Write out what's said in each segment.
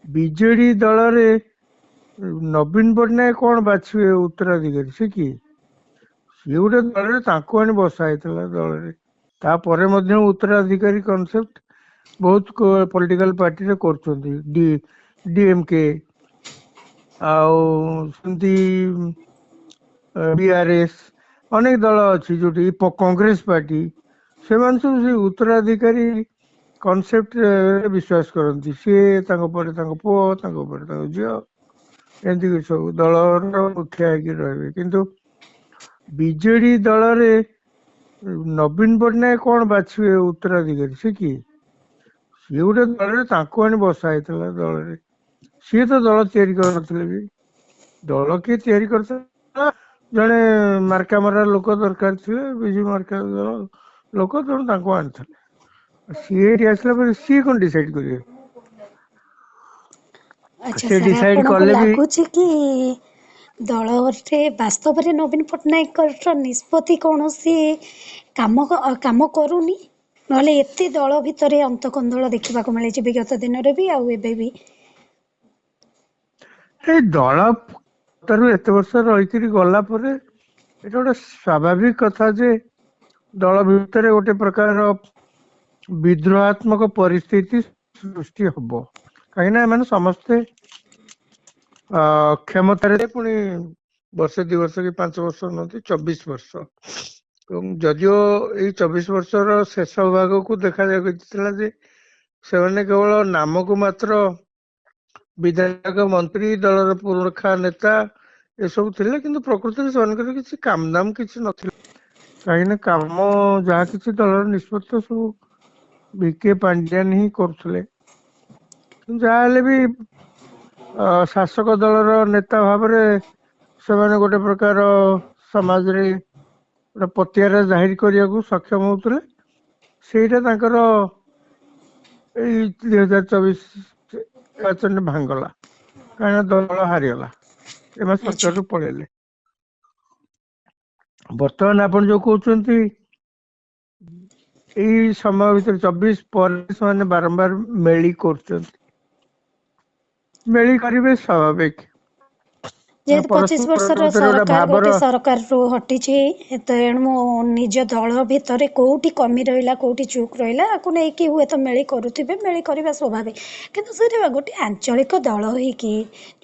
BJD ଦଳରେ ନବୀନ ପଟ୍ଟନାୟକ କଣ ବାଛିବେ ଉତ୍ତରାଧିକାରୀ? ସେ କିଏ? ସିଏ ଗୋଟେ ଦଳରେ ତାଙ୍କୁ ଆଣି ବସା ହେଇଥିଲା ଦଳରେ। ତାପରେ ମଧ୍ୟ ଉତ୍ତରାଧିକାରୀ କନସେପ୍ଟ ବହୁତ ପଲିଟିକାଲ ପାର୍ଟିରେ କରୁଛନ୍ତି। ଡିଏମକେ ଆଉ ସେମିତି ବିଆରଏସ୍ ଅନେକ ଦଳ ଅଛି ଯୋଉଠି କଂଗ୍ରେସ ପାର୍ଟି, ସେମାନେ ସବୁ ସେ ଉତ୍ତରାଧିକାରୀ କନସେପ୍ଟରେ ବିଶ୍ୱାସ କରନ୍ତି। ସିଏ ତାଙ୍କ ପରେ ତାଙ୍କ ପୁଅ, ତାଙ୍କ ପରେ ତାଙ୍କ ଝିଅ, ଏମିତି ସବୁ ଦଳର ମୁଖିଆ ହେଇକି ରହିବେ। କିନ୍ତୁ ବିଜେଡି ଦଳରେ ନବୀନ ପଟ୍ଟନାୟକ କଣ ବାଛିବେ ଉତ୍ତରାଧିକାରୀ? ସେ କିଏ? ସିଏ ଗୋଟେ ଦଳରେ ତାଙ୍କୁ ଆଣି ବସା ହେଇଥିଲା ଦଳରେ। ସିଏ ତ ଦଳ ତିଆରି କରିନଥିଲେ ବି। ଦଳ କିଏ ତିଆରି କରିଥିଲା? ଜଣେ ମାର୍କା ମରା ଲୋକ ଦରକାର ଥିଲେ, ବିଜୁ ମାର୍କା ଦଳ ଲୋକ, ତେଣୁ ତାଙ୍କୁ ଆଣିଥିଲେ। ସିଏ ଏଠି ଆସିଲା ପରେ ସିଏ କଣ ଡିସାଇଡ କରିବେ? ଆଚ୍ଛା ସେ ସାର୍, ଡିସାଇଡ ଆପଣଙ୍କୁ କଲେ ବି ଲାଗୁଛି କି ଦଳରେ ବାସ୍ତବରେ ନବୀନ ପଟ୍ଟନାୟକଙ୍କର ନିଷ୍ପତ୍ତି କୌଣସି କାମ କରୁନି? ନହେଲେ ଏତେ ଦଳ ଭିତରେ ଅନ୍ତକନ୍ଦଳ ଦେଖିବାକୁ ମିଳିଛି ବିଗତ ଦିନରେ ବି ଆଉ ଏବେ ବି। ଏଇ ଦଳ ତାରୁ ଏତେ ବର୍ଷ ରହିକିରି ଗଲା ପରେ ଏଟା ଗୋଟେ ସ୍ୱାଭାବିକ କଥା ଯେ ଦଳ ଭିତରେ ଗୋଟେ ପ୍ରକାର ବିଦ୍ରୋହାତ୍ମକ ପରିସ୍ଥିତି ସୃଷ୍ଟି ହବ। କାହିଁକିନା ଏମାନେ ସମସ୍ତେ କ୍ଷମତାରେ ପୁଣି ବର୍ଷେ 2 ବର୍ଷ କି 5 ବର୍ଷ ନୁହନ୍ତି, 24 ବର୍ଷ। ଏବଂ ଯଦିଓ ଏଇ 24 ବର୍ଷର ଶେଷ ଭାଗକୁ ଦେଖାଯାଇଥିଲା ଯେ ସେମାନେ କେବଳ ନାମକୁ ମାତ୍ର ବିଧାୟକ, ମନ୍ତ୍ରୀ, ଦଳର ପୁରୁଖା ନେତା ଏସବୁ ଥିଲେ, କିନ୍ତୁ ପ୍ରକୃତରେ ସେମାନଙ୍କର କିଛି କାମଦାମ କିଛି ନଥିଲା। କାହିଁକିନା କାମ ଯାହା କିଛି ଦଳର ନିଷ୍ପତ୍ତି ସବୁ ବିକେ ପାଣ୍ଡିଆନ ହିଁ କରୁଥିଲେ। ଯାହା ହେଲେ ବି ଶାସକ ଦଳର ନେତା ଭାବରେ ସେମାନେ ଗୋଟେ ପ୍ରକାର ସମାଜରେ ଗୋଟେ ପତିଆରା ଜାହିର କରିବାକୁ ସକ୍ଷମ ହଉଥିଲେ। ସେଇଟା ତାଙ୍କର ଏଇ 2024 ନିର୍ବାଚନରେ ଭାଙ୍ଗଲା। କାହିଁକିନା ଦଳ ହାରିଗଲା, ଏମାନେ ଆଚ୍ଛା। ସରକାରରୁ ପଳେଇଲେ। ବର୍ତ୍ତମାନ ଆପଣ ଯୋଉ କହୁଛନ୍ତି ଏଇ ସମୟ ଭିତରେ 24 ପରେ ସେମାନେ ବାରମ୍ବାର ମେଳି କରୁଛନ୍ତି, ମେଳି କରିବେ ସ୍ୱାଭାବିକ। ଯେହେତୁ 25 ପରସ୍ପର ବର୍ଷର ଭିତରେ ଗୋଟେ ସରକାର ଭାବର ଗୋଟେ ସରକାରରୁ ହଟିଛି, ତେଣୁ ନିଜ ଦଳ ଭିତରେ କୋଉଠି କମି ରହିଲା, କୋଉଠି ଚୁକ୍ ରହିଲା, ଆକୁ ନେଇକି ହୁଏତ ମେଳି କରୁଥିବେ, ମେଳି କରିବା ସ୍ୱାଭାବିକ। କିନ୍ତୁ ସେଟା ଗୋଟେ ଆଞ୍ଚଳିକ ଦଳ ହେଇକି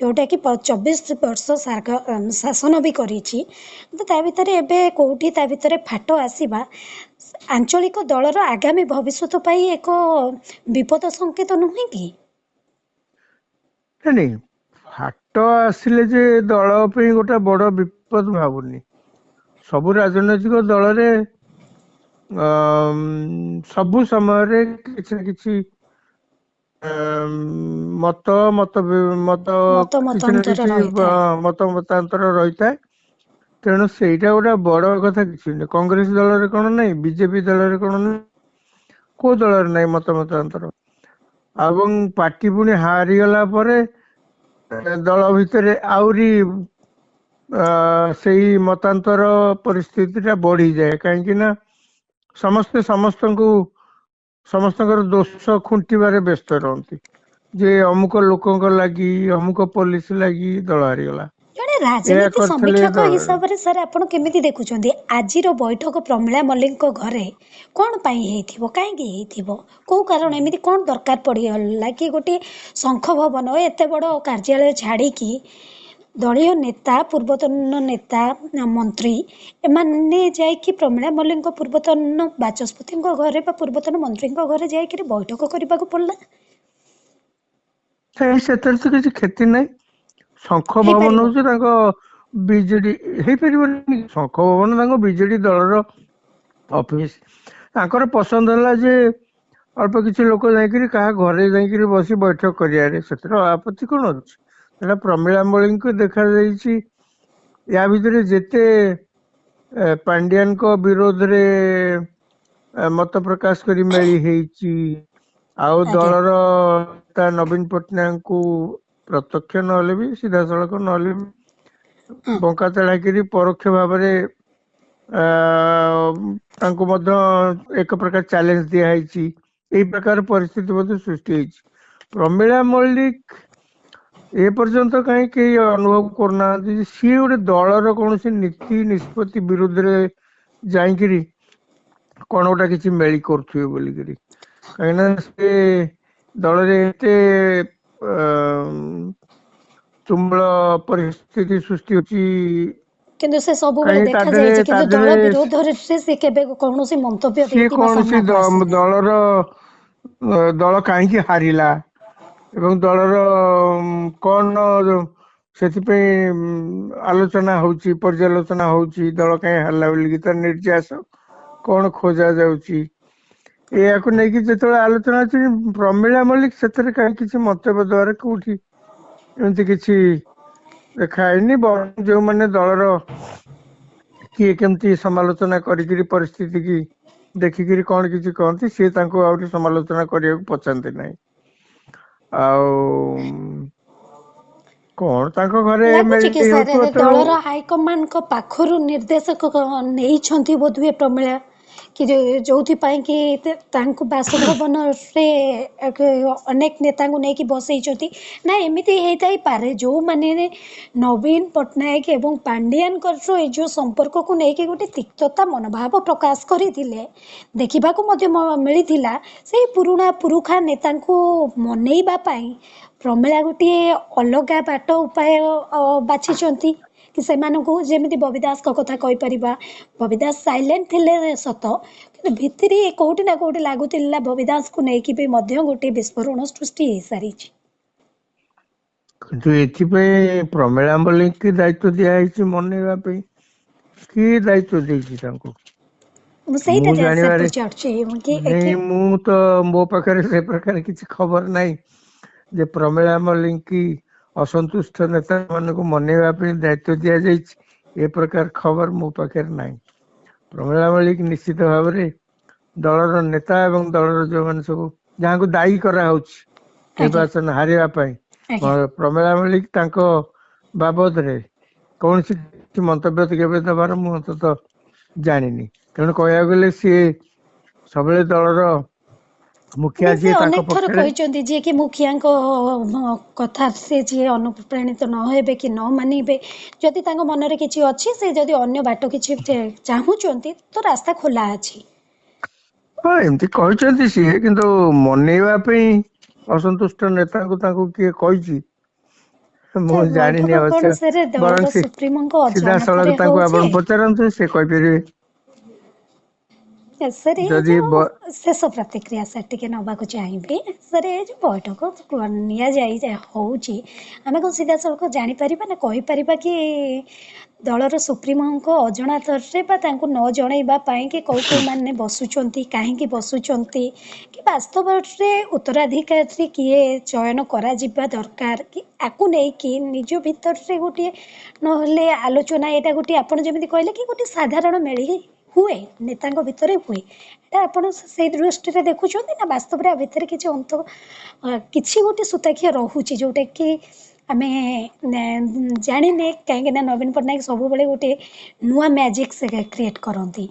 ଯୋଉଟାକି 24 ବର୍ଷ ଶାସନ ବି କରିଛି, କିନ୍ତୁ ତା ଭିତରେ ଏବେ କୋଉଠି ତା ଭିତରେ ଫାଟ ଆସିବା ଆଞ୍ଚଳିକ ଦଳର ଆଗାମୀ ଭବିଷ୍ୟତ ପାଇଁ ଏକ ବିପଦ ସଂକେତ ନୁହେଁ କି? ନାଇଁ, ଫାଟ ଆସିଲେ ଯେ ଦଳ ପାଇଁ ଗୋଟେ ବଡ ବିପଦ ଭାବୁନି। ସବୁ ରାଜନୈତିକ ଦଳରେ ସବୁ ସମୟରେ କିଛି ନା କିଛି ମତ କିଛି ନା ମତାନ୍ତର କିଛି ରହିଥାଏ। ମତାନ୍ତର ରହିଥାଏ। ତେଣୁ ସେଇଟା ଗୋଟେ ବଡ କଥା କିଛି ନୁହେଁ। କଂଗ୍ରେସ ଦଳରେ କଣ ନାହିଁ, ବିଜେପି ଦଳରେ କଣ ନାହିଁ, କୋଉ ଦଳରେ ନାହିଁ ମତାନ୍ତର। ଏବଂ ପାର୍ଟି ପୁଣି ହାରିଗଲା ପରେ ଦଳ ଭିତରେ ଆହୁରି ସେଇ ମତାନ୍ତର ପରିସ୍ଥିତି ଟା ବଢିଯାଏ। କାହିଁକି ନା ସମସ୍ତଙ୍କର ଦୋଷ ଖୁଣ୍ଟିବାରେ ବ୍ୟସ୍ତ ରହନ୍ତି, ଯେ ଅମୁକ ଲୋକଙ୍କ ଲାଗି, ଅମୁକ ପୋଲିସ ଲାଗି ଦଳ ହାରିଗଲା। ଜଣେ ଏହା ରାଜନୀତି କରିଥିଲେ ସମୀକ୍ଷକ ଦଳରେ। ହିସାବରେ ସାର୍ ଆପଣ କେମିତି ଦେଖୁଛନ୍ତି ଆଜିର ବୈଠକ ପ୍ରମିଳା ମଲ୍ଲିକଙ୍କ ଘରେ କଣ ପାଇଁ ହେଇଥିବ, କାହିଁକି ହେଇଥିବ, କୋଉ କାରଣ, ଏମିତି କଣ ଦରକାର ପଡିଗଲା କି ଗୋଟେ ଶଙ୍ଖ ଭବନ ଏତେ ବଡ କାର୍ଯ୍ୟାଳୟ ଛାଡିକି ଦଳୀୟ ନେତା, ପୂର୍ବତନ ନେତା, ମନ୍ତ୍ରୀ ଏମାନେ ଯାଇକି ପ୍ରମିଳା ମଲ୍ଲିକଙ୍କ ପୂର୍ବତନ ବାଚସ୍ପତିଙ୍କ ଘରେ ବା ପୂର୍ବତନ ମନ୍ତ୍ରୀଙ୍କ ଘରେ ଯାଇକିରି ବୈଠକ କରିବାକୁ ପଡିଲା? ସେଥିରେ ତ କିଛି କ୍ଷତି ନାହିଁ। ଶଙ୍ଖ ଭବନ ହେଇପାରିବ। ହଉଛି ତାଙ୍କ ବିଜେଡି, ହେଇପାରିବନି? ଶଙ୍ଖ ଭବନ ତାଙ୍କ ବିଜେଡି ଦଳର ଅଫିସ। ତାଙ୍କର ପସନ୍ଦ ହେଲା ଯେ ଅଳ୍ପ କିଛି ଲୋକ ଯାଇକିରି କାହା ଘରେ ଯାଇକିରି ବସି ବୈଠକ କରିବାରେ, ସେଥିରେ ଆପତ୍ତି କଣ ଅଛି? ସେଟା ପ୍ରମିଳା ମଳିଙ୍କୁ ଦେଖାଯାଇଛି। ୟା ଭିତରେ ଯେତେ ପାଣ୍ଡିଆନଙ୍କ ବିରୋଧରେ ମତ ପ୍ରକାଶ କରି ମେଳି ହେଇଛି, ଆଉ ଆଜ୍ଞା। ଦଳର ନବୀନ ପଟ୍ଟନାୟକଙ୍କୁ ପ୍ରତ୍ୟକ୍ଷ ନହେଲେ ବି, ସିଧାସଳଖ ନହେଲେ ହଁ। ବି ବଙ୍କା ତେଢାକିରି ପରୋକ୍ଷ ଭାବରେ ତାଙ୍କୁ ମଧ୍ୟ ଏକ ପ୍ରକାର ଚ୍ୟାଲେଞ୍ଜ ଦିଆହେଇଛି। ଏଇ ପ୍ରକାର ପରିସ୍ଥିତି ମଧ୍ୟ ସୃଷ୍ଟି ହେଇଛି। ପ୍ରମିଳା ମଲ୍ଲିକ ଏ ପର୍ଯ୍ୟନ୍ତ କାହିଁ କେହି ଅନୁଭବ କରୁନାହାନ୍ତି ଯେ ସିଏ ଗୋଟେ ଦଳର କୌଣସି ନୀତି ନିଷ୍ପତ୍ତି ବିରୁଦ୍ଧରେ ଯାଇକିରି କଣ ଗୋଟେ କିଛି ମେଳି କରୁଥିବେ ବୋଲିକିରି। କାହିଁକିନା ସେ ଦଳରେ ଏତେ ତୁମ୍ବଳ ପରିସ୍ଥିତି ସୃଷ୍ଟି ହଉଛି, କିନ୍ତୁ ସେ ସବୁବେଳେ କାହିଁକି ଦେଖାଯାଇଛି, ତା କିନ୍ତୁ ଦଳ ଦେହରେ ବିରୋଧରେ ସେ କେବେ କୌଣସି ମନ୍ତବ୍ୟ ସିଏ ଦେଇଥିବା କୌଣସି ସାମ୍ନାକୁ ଆସିନାହିଁ। ଦଳ କାହିଁକି ହାରିଲା ଏବଂ ଦଳର କଣ ସେଥିପାଇଁ ଆଲୋଚନା ହଉଛି, ପର୍ଯ୍ୟାଲୋଚନା ହଉଛି, ଦଳ କାହିଁ ହାରିଲା ବୋଲିକି ତାର ନିର୍ଯାସ କଣ ଖୋଜା ଯାଉଛି, ଏହାକୁ ନେଇକି ଯେତେବେଳେ ଆଲୋଚନା ଅଛି, ପ୍ରମିଳା ମଲ୍ଲିକ ସେଥିରେ କାହିଁ କିଛି ମନ୍ତବ୍ୟ ଦେବାରେ କୋଉଠି ଏମିତି କିଛି ଦେଖାହେଇନି। ବରଂ ଯୋଉମାନେ ଦଳର କିଏ କେମିତି ସମାଲୋଚନା କରିକିରି ପରିସ୍ଥିତି କି ଦେଖିକିରି କଣ କିଛି କହନ୍ତି, ସିଏ ତାଙ୍କୁ ଆହୁରି ସମାଲୋଚନା କରିବାକୁ ପଚାନ୍ତି ନାହିଁ। ଆଉ କଣ ତାଙ୍କ ଘରେ ଲାଗୁଛି କି ମେଳି ସାର୍ ହଉଥିବ, ତେଣୁ ଦଳର ହାଇକମାଣ୍ଡଙ୍କ ପାଖରୁ ନିର୍ଦ୍ଦେଶକ ନେଇଛନ୍ତି ବୋଧହୁଏ ପ୍ରମିଳା, କି ଯୋଉଥିପାଇଁ କି ତାଙ୍କୁ ବାସଭବନରେ ଅନେକ ନେତାଙ୍କୁ ନେଇକି ବସେଇଛନ୍ତି। ନା ଏମିତି ହେଇଥାଇପାରେ ଯୋଉମାନେ ନବୀନ ପଟ୍ଟନାୟକ ଏବଂ ପାଣ୍ଡିଆନଙ୍କର ଏଇ ଯୋଉ ସମ୍ପର୍କକୁ ନେଇକି ଗୋଟେ ତିକ୍ତତା ମନୋଭାବ ପ୍ରକାଶ କରିଥିଲେ, ଦେଖିବାକୁ ମଧ୍ୟ ମିଳିଥିଲା। ସେଇ ପୁରୁଖା ନେତାଙ୍କୁ ମନେଇବା ପାଇଁ ପ୍ରମିଳା ଗୋଟିଏ ଅଲଗା ବାଟ ଉପାୟ ବାଛିଛନ୍ତି କି ସେମାନଙ୍କୁ, ଯେମିତି ବବି ଦାସଙ୍କ କଥା କହିପାରିବା, ବବି ଦାସ ସାଇଲେଣ୍ଟ ଥିଲେ ସତ, କିନ୍ତୁ ଭିତରେ କୋଉଠି ନା କୋଉଠି ଲାଗୁଥିଲା ବବି ଦାସଙ୍କୁ ନେଇକି ବି ମଧ୍ୟ ଗୋଟିଏ ବିସ୍ଫୋରଣ ସୃଷ୍ଟି ହେଇସାରିଛି। କିନ୍ତୁ ଏଥିପାଇଁ ପ୍ରମିଳା ମଲ୍ଲିକ ଦାୟିତ୍ୱ ଦିଆହେଇଛି ମନେଇବା ପାଇଁ। କିଏ ଦାୟିତ୍ୱ ଦେଇଛି ତାଙ୍କୁ? ମୁଁ ସେଇଟା ମୁଁ ସାର୍ ଜାଣିବାରେ ପଚାରୁଛି କି ମୁଁ ତ ମୋ ପାଖରେ ସେ ପ୍ରକାର କିଛି ଖବର ନାହିଁ ଯେ ପ୍ରମିଳା ମଲ୍ଲିକ କି ଅସନ୍ତୁଷ୍ଟ ନେତା ମାନଙ୍କୁ ମନେଇବା ପାଇଁ ଦାୟିତ୍ୱ ଦିଆଯାଇଛି, ଏ ପ୍ରକାର ଖବର ମୋ ପାଖରେ ନାହିଁ। ପ୍ରମିଳା ମଲ୍ଲିକ ନିଶ୍ଚିତ ଭାବରେ ଦଳର ନେତା ଏବଂ ଦଳର ଯୋଉମାନେ ସବୁ ଯାହାଙ୍କୁ ଦାୟୀ କରାହଉଛି ଆଜ୍ଞା ନିର୍ବାଚନ ହାରିବା ପାଇଁ, ଆଜ୍ଞା ପ୍ରମିଳା ମଲ୍ଲିକ ତାଙ୍କ ବାବଦରେ କୌଣସି ମନ୍ତବ୍ୟ କେବେ ଦେବାର ମୁଁ ଅନ୍ତତଃ ଜାଣିନି। ତେଣୁ କହିବାକୁ ଗଲେ ସିଏ ସବୁବେଳେ ଦଳର ମୁଖିଆ, ସେ ଯିଏ ତାଙ୍କ ଅନେକ ଥର ପକ୍ଷରେ କହିଛନ୍ତି, ଯିଏ କି ମୁଖିଆଙ୍କ କଥା ସେ ଯିଏ ଅନୁପ୍ରାଣିତ ନ ହେବେ କି ନ ମାନିବେ, ଯଦି ତାଙ୍କ ମନରେ କିଛି ଅଛି, ସେ ଯଦି ଅନ୍ୟ ବାଟ କିଛି ଚାହୁଁଛନ୍ତି ତ ରାସ୍ତା ଖୋଲା ଅଛି। ହଁ ଏମିତି କହିଛନ୍ତି ସିଏ, କିନ୍ତୁ ମନେଇବା ପାଇଁ ଅସନ୍ତୁଷ୍ଟ ନେତାଙ୍କୁ ତାଙ୍କୁ କିଏ କହିଛି ମୁଁ ଜାଣିନି ବୈଠକ କଣ ଅବଶ୍ୟ। ସାର୍ ବରଂ ଦଳର ସୁପ୍ରିମୋଙ୍କ ସିଧାସଳଖ ଅଜାଣତରେ ତାଙ୍କୁ ହଉଛି? ଆପଣ ପଚାରନ୍ତୁ, ସେ କହିପାରିବେ। ସାର୍ ଏ ଯଦି ଯୋଉ ଶେଷ ପ୍ରତିକ୍ରିୟା ସାର୍ ଟିକେ ନେବାକୁ ଚାହିଁବି। ସାର୍ ଏ ଯୋଉ ବୈଠକ ନିଆଯାଇ ହଉଛି, ଆମେ କଣ ସିଧାସଳଖ ଜାଣିପାରିବା ନା କହିପାରିବା କି ଦଳର ସୁପ୍ରିମୋଙ୍କ ଅଜଣାତରେ ବା ତାଙ୍କୁ ନ ଜଣେଇବା ପାଇଁ କି କୋଉମାନେ ବସୁଛନ୍ତି, କାହିଁକି ବସୁଛନ୍ତି, କି ବାସ୍ତବରେ ଉତ୍ତରାଧିକାରୀ କିଏ ଚୟନ କରାଯିବା ଦରକାର, କି ଆକୁ ନେଇକି ନିଜ ଭିତରେ ଗୋଟିଏ ନହେଲେ ଆଲୋଚନା, ଏଇଟା ଗୋଟିଏ ଆପଣ ଯେମିତି କହିଲେ କି ଗୋଟେ ସାଧାରଣ ମେଳି ହୁଏ, ନେତାଙ୍କ ଭିତରେ ହୁଏ, ଏଇଟା ଆପଣ ସେଇ ଦୃଷ୍ଟିରେ ଦେଖୁଛନ୍ତି ନା ବାସ୍ତବରେ ଭିତରେ କିଛି କିଛି ଗୋଟେ ସୂତାଖିଅ ରହୁଛି ଯୋଉଟା କି ଆମେ ଜାଣିନେ? କାହିଁକି ନା ନବୀନ ପଟ୍ଟନାୟକ ସବୁବେଳେ ଗୋଟେ ନୂଆ ମ୍ୟାଜିକ୍ ସେ କ୍ରିଏଟ୍ କରନ୍ତି।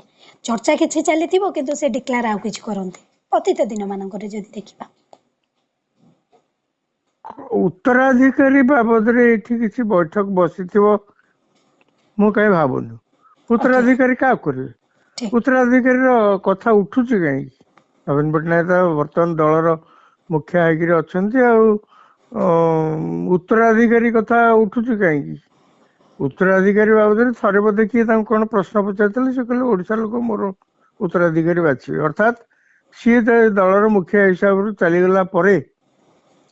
ଚର୍ଚ୍ଚା କିଛି ଚାଲିଥିବ କିନ୍ତୁ ସେ ଡିକ୍ଲାର ଆଉ କିଛି କରନ୍ତି, ଅତୀତ ଦିନ ମାନଙ୍କରେ ଯଦି ଦେଖିବା। ଉତ୍ତରାଧିକାରୀ ବାବଦରେ ଏଠି କିଛି ବୈଠକ ବସିଥିବ ମୁଁ କାହିଁ ଭାବୁନି। ଓକେ, ଉତ୍ତରାଧିକାରୀ କାହାକୁ କରିବେ? ଠିକ୍। ଉତ୍ତରାଧିକାରୀର କଥା ଉଠୁଛି କାହିଁକି? ନବୀନ ପଟ୍ଟନାୟକ ବର୍ତ୍ତମାନ ଦଳର ମୁଖିଆ ହେଇକିରି ଅଛନ୍ତି, ଆଉ ଉତ୍ତରାଧିକାରୀ କଥା ଉଠୁଛି କାହିଁକି? ଉତ୍ତରାଧିକାରୀ ବାବଦରେ ଥରେ ବୋଧେ କିଏ ତାଙ୍କୁ କଣ ପ୍ରଶ୍ନ ପଚାରିଥିଲେ, ସେ କହିଲେ ଓଡିଶା ଲୋକ ମୋର ଉତ୍ତରାଧିକାରୀ ବାଛିବେ। ଅର୍ଥାତ୍ ସିଏ ଦଳର ମୁଖିଆ ହିସାବରୁ ଚାଲିଗଲା ପରେ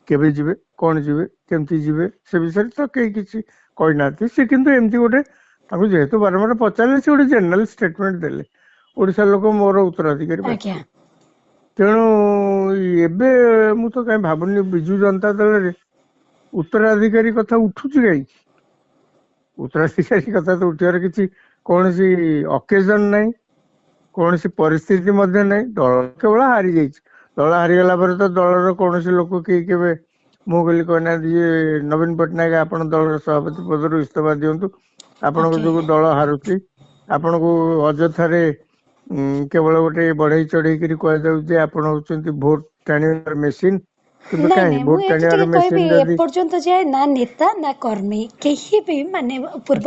କେବେ ଯିବେ, କଣ ଯିବେ, କେମିତି ଯିବେ, ସେ ବିଷୟରେ ତ କେହି କିଛି କହିନାହାନ୍ତି। ସେ କିନ୍ତୁ ଏମିତି ଗୋଟେ, ତାଙ୍କୁ ଯେହେତୁ ବାରମ୍ବାର ପଚାରିଲେ, ସେ ଗୋଟେ ଜେନେରାଲ ଷ୍ଟେଟମେଣ୍ଟ ଦେଲେ, ଓଡିଶା ଲୋକ ମୋର ଉତ୍ତରାଧିକାରୀ ଆଜ୍ଞା। ବାଛିବେ। ତେଣୁ ଏବେ ମୁଁ ତ କାହିଁ ଭାବୁନି ବିଜୁ ଜନତା ଦଳରେ ଉତ୍ତରାଧିକାରୀ କଥା ଉଠୁଛି କାହିଁକି? ଉତ୍ତରାଧିକାରୀ କଥା ତ ଉଠିବାର କିଛି କୌଣସି ଅକେଜନ ନାହିଁ, କୌଣସି ପରିସ୍ଥିତି ମଧ୍ୟ ନାହିଁ। ଦଳ କେବଳ ହାରିଯାଇଛି। ଦଳ ହାରିଗଲା ପରେ ତ ଦଳର କୌଣସି ଲୋକ କେହି କେବେ ମୁଁ ବୋଲି କହିନାହାନ୍ତି ଯେ ନବୀନ ପଟ୍ଟନାୟକ ଆପଣ ଦଳର ସଭାପତି ପଦରୁ ଇସ୍ତଫା ଦିଅନ୍ତୁ, ଆପଣଙ୍କ ଓକେ, ଯୋଗୁଁ ଦଳ ହାରୁଛି। ଆପଣଙ୍କୁ ଅଯଥାରେ କେବଳ ଗୋଟେ ବଢେଇ ଚଢେଇକିରି କୁହାଯାଉଛି ଯେ ଆପଣ ହଉଛନ୍ତି ଭୋଟ ଟାଣିବାର ମେସିନ। କିନ୍ତୁ ନାଇଁ କାହିଁ ନାଇଁ, ମୁଁ ଭୋଟ ଏଠି ଟାଣିବାର ଟିକେ କହିବି, ମେସିନ ଯଦି ଏପର୍ଯ୍ୟନ୍ତ ଯାଏ ନା ନେତା ନା କର୍ମୀ କେହି ବି ମାନେ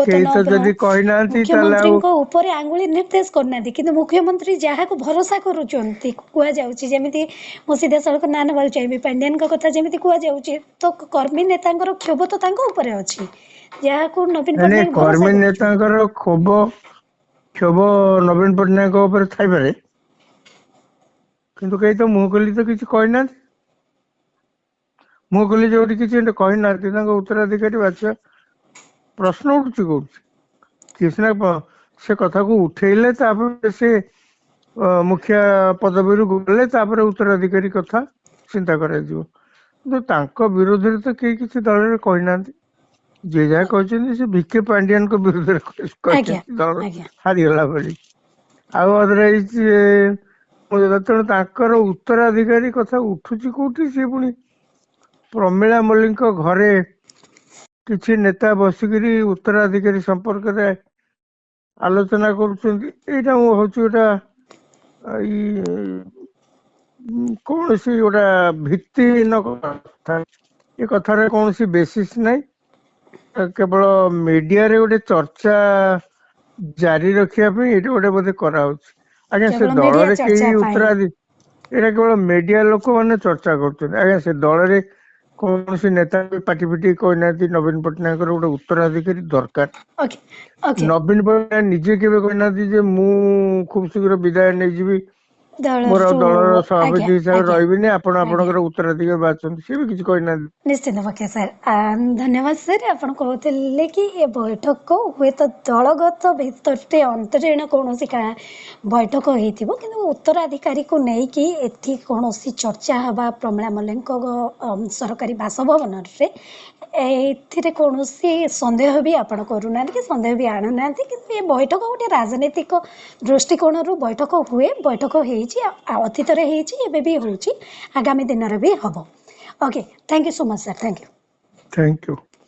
କେହି ପୂର୍ବତନ ତ ଯଦି କହିନାହାନ୍ତି ତାହେଲେ ଆଉ ମୁଖ୍ୟମନ୍ତ୍ରୀଙ୍କ ଉପରେ ଆଙ୍ଗୁଳି ନିର୍ଦ୍ଦେଶ କରିନାହାନ୍ତି, କିନ୍ତୁ ମୁଖ୍ୟମନ୍ତ୍ରୀ ଯାହାକୁ ଭରସା କରୁଛନ୍ତି କୁହାଯାଉଛି, ଯେମିତି ମୁଁ ସିଧାସଳଖ ନା ନେବାକୁ ଚାହିଁବି, ପାଣ୍ଡିଆନଙ୍କ କଥା ଯେମିତି କୁହାଯାଉଛି, ତ କର୍ମୀ ନେତାଙ୍କର କ୍ଷୋଭ ତ ତାଙ୍କ ଉପରେ ଅଛି, ଯାହାକୁ ନବୀନ ମାନେ ପଟ୍ଟନାୟକ ଭରସା କର୍ମୀ କରୁଛନ୍ତି। ନେତାଙ୍କର କ୍ଷୋଭ ନବୀନ ପଟ୍ଟନାୟକଙ୍କ ଉପରେ ଥାଇପାରେ, କିନ୍ତୁ କେହି ତ ମୁହଁ ଖୋଲି ତ କିଛି କହିନାହାନ୍ତି। ମୁହଁ ଖୋଲି ଯୋଉଠି କିଛି କହିନାହାନ୍ତି, ତାଙ୍କ ଉତ୍ତରାଧିକାରୀ ବାଛିବା ପ୍ରଶ୍ନ ଉଠୁଛି କୋଉଠି? କିଏ ସିନା ସେ କଥାକୁ ଉଠେଇଲେ, ତାପରେ ସେ ମୁଖିଆ ପଦବୀରୁ ଗଲେ, ତାପରେ ଉତ୍ତରାଧିକାରୀ କଥା ଚିନ୍ତା କରାଯିବ। କିନ୍ତୁ ତାଙ୍କ ବିରୋଧରେ ତ କେହି କିଛି ଦଳରେ କହିନାହାନ୍ତି। ଯିଏ ଯାହା କହିଛନ୍ତି ସେ ଭିକେ ପାଣ୍ଡିଆନଙ୍କ ବିରୁଦ୍ଧରେ ଆଜ୍ଞା କହିଛନ୍ତି, ଦଳ ଆଜ୍ଞା ହାରିଗଲା ଭଳି। ଆଉ ଅଦରୱାଇଜ ତେଣୁ ତାଙ୍କର ଉତ୍ତରାଧିକାରୀ କଥା ଉଠୁଛି କୋଉଠି? ସିଏ ପୁଣି ପ୍ରମିଳା ମଲ୍ଲିକଙ୍କ ଘରେ କିଛି ନେତା ବସିକିରି ଉତ୍ତରାଧିକାରୀ ସମ୍ପର୍କରେ ଆଲୋଚନା କରୁଛନ୍ତି। ଏଇଟା ମୁଁ ଭାବୁଛି ଗୋଟା କୌଣସି ଗୋଟା ଭିତ୍ତିହୀନ କଥା। ଏ କଥାରେ କୌଣସି ବେସିସ୍ ନାହିଁ। କେବଳ ମିଡିଆରେ ଗୋଟେ ଚର୍ଚ୍ଚା ଜାରି ରଖିବା ପାଇଁ ଏଇଟା ଗୋଟେ ବୋଧେ କରାହଉଛି। ଆଜ୍ଞା, ସେ କେବଳ ମିଡିଆ ଦଳରେ ଚର୍ଚ୍ଚା କେହି ପାଇଁ। ଏଇଟା କେବଳ ମିଡିଆ ଲୋକମାନେ ଚର୍ଚ୍ଚା କରୁଛନ୍ତି। ଆଜ୍ଞା, ସେ ଦଳରେ କୌଣସି ନେତା ପାଟି ଫିଟି କହିନାହାନ୍ତି ନବୀନ ପଟ୍ଟନାୟକର ଗୋଟେ ଉତ୍ତରାଧିକାରୀ ଦରକାର। ଓକେ ଓକେ, ନବୀନ ପଟ୍ଟନାୟକ ନିଜେ କେବେ କହିନାହାନ୍ତି ଯେ ମୁଁ ଖୁବ ଶୀଘ୍ର ବିଦାୟ ନେଇଯିବି, ମୋର ଆଉ ଦଳରୁ ଦଳର ଆଜ୍ଞା ସଭାପତି ହିସାବରେ ଆଜ୍ଞା ରହିବିନି, ଆପଣ ଆଜ୍ଞା, ଆପଣଙ୍କର ଉତ୍ତରାଧିକାରୀ ବାଛନ୍ତି, ସିଏ ବି କିଛି କହିନାହାନ୍ତି। ନିଶ୍ଚିତ ପକ୍ଷେ ସାର୍। ଧନ୍ୟବାଦ ସାର୍। ଆପଣ କହୁଥିଲେ କି ଏ ବୈଠକ ହୁଏତ ଦଳଗତ ଭିତରେ ଅନ୍ତରୀଣ କୌଣସି ବୈଠକ ହେଇଥିବ, କିନ୍ତୁ ଉତ୍ତରାଧିକାରୀକୁ ନେଇକି ଏଠି କୌଣସି ଚର୍ଚ୍ଚା ହେବା ପ୍ରମିଳା ମଲ୍ଲିକଙ୍କ ସରକାରୀ ବାସଭବନରେ, ଏଥିରେ କୌଣସି ସନ୍ଦେହ ବି ଆପଣ କରୁନାହାନ୍ତି କି ସନ୍ଦେହ ବି ଆଣୁନାହାନ୍ତି। କିନ୍ତୁ ଏ ବୈଠକ ଗୋଟେ ରାଜନୈତିକ ଦୃଷ୍ଟିକୋଣରୁ ବୈଠକ ହୁଏ, ବୈଠକ ହେଇଛି, ଅତୀତରେ ହେଇଛି, ଏବେ ବି ହେଉଛି, ଆଗାମୀ ଦିନରେ ବି ହବ। Okay, thank you so much, sir. Thank you. Thank you.